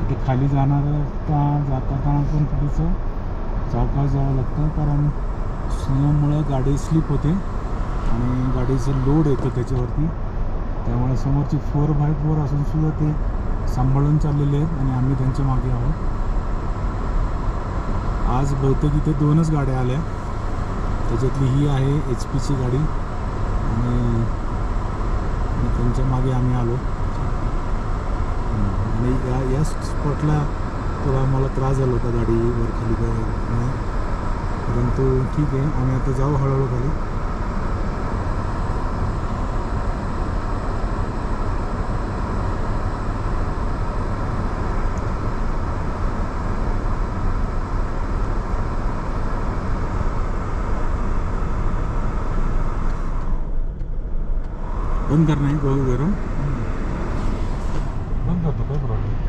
ते खाली जाताना पण थोडंसं सावकाश जावं लागतं, कारण स्नोमुळं गाडी स्लिप होते आणि गाडीचं लोड येतं त्याच्यावरती. त्यामुळे समोरची 4x4 असून सुद्धा ते सांभाळून चाललेले आहेत आणि आम्ही त्यांच्या मागे आहोत. आज बहुतेक इथे 2च गाड्या आल्या, त्याच्यातली ही आहे HP ची गाडी आणि त्यांच्या मागे आम्ही आलो. आणि या स्पॉटला थोडा मला त्रास झाला होता गाडीवर खाली काय, परंतु ठीक आहे, आम्ही आता जाऊ हळूहळू खाली. बंद करना है, गरम बंद कर दो, कोई प्रॉब्लम.